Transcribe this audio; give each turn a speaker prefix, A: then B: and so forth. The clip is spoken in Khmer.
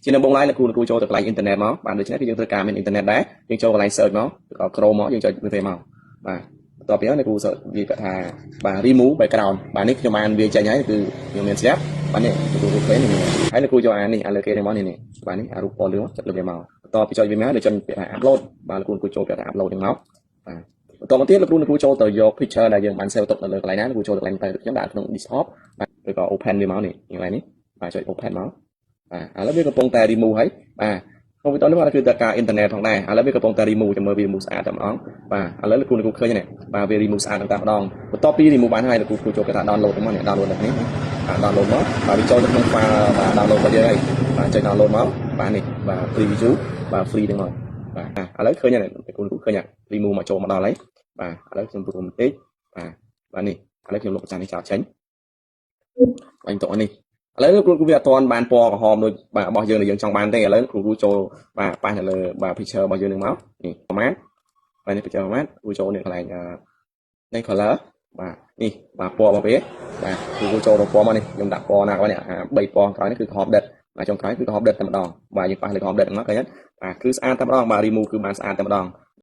A: ជានៅបងឡាយលោកគ្រូចូលទៅកន្លែងអ៊ីនធឺណិតមកបាទដូច្នេះគឺយើងត្រូវការមានអ៊ីនធឺណិតដែរយើងចូលកន្លែង search មកក៏ Chrome មកយើងចុចវាមកបាទបន្ទាប់ពីនោះលោកគ្រូវាគាត់ថាបាទ remove background បាទនេះខ្ញុំបានវាចេញហើយគឺខ្ញុំមានស្រាប់បាទនេះលោកគ្រូឃើញនេះហើយលោកគ្រូយកអានេះលើគេនេះមកនេះបាទនេះអារូបពណ៌លឿងចុចលើវាមកបន្ទាប់ពីចុចវាមកដូចចុចពាក្យថា upload បាទលោកគ្រូចូលពាក្យថា upload ហ្នឹងមកបាទបន្តមកទៀតលោកគ្រូចូលទៅយក picture ដែលយើងបាន save ទុកនៅលើកន្លែងណាលោកគ្រូចូលទៅកន្លែងទៅខ្ញុំដាក់ក្នុង desktop បាទឬក៏ open វាមកនេះកន្លែងនេះបាទចុច open មកបាទឥឡូវវាកំពុងតែ remove ហើយបាទកុំព្យូទ័រនេះគឺតែការអ៊ីនធឺណិតផងដែរឥឡូវវាកំពុងតែ remove ចាំមើលវា remove ស្អាតតែម្ដងបាទឥឡូវលោកគ្រូឃើញនេះបាទវា remove ស្អាតតែម្ដងបន្ទាប់ពី remove បានហើយលោកគ្រូចូលគេថា download មកនេះ download នេះdownload មកបាទវាចូលទៅក្នុង file បាទ download របស់យើងហើយបាទចុច download មកបាទនេះបាទ preview បាទ free ហ្នឹងមកបាទឥឡូវឃើញហើយលោកគ្រូឃើញ remove មកចូលមកដល់ហើយបាទឥឡូវខ្ញុំទូបន្តិចបាទនេះឥឡូវខ្ញុំលុបចាននេះចោលចេញបាញ់តោះនេះឥឡូវលោកគ្រូវាអត់ទាន់បានពណ៌ក្រហមដូចបាទរបស់យើងដែលយើងចង់បានទេឥឡូវគ្រូចូលបាទប៉ះនៅលើបាទ picture របស់យើងនឹងមកនេះ format បាទនេះ picture format គ្រូចូលនេះកន្លែងនេះ color បាទនេះបាទពណ៌របស់វាបាទគ្រូចូលដល់ពណ៌មកនេះខ្ញុំដាក់ពណ៌ណាក៏នេះ3ពណ៌ក្រោយនេះគឺក្រហមដិតបាទចុងក្រោយគឺក្រហមដិតតែម្ដងបាទយើងប៉ះលើក្រហមដិតហ្នឹងមកឃើញទេបាទគឺស្អាតតែម្ដងបាទ remove គឺបានស្អាតតែម្ដង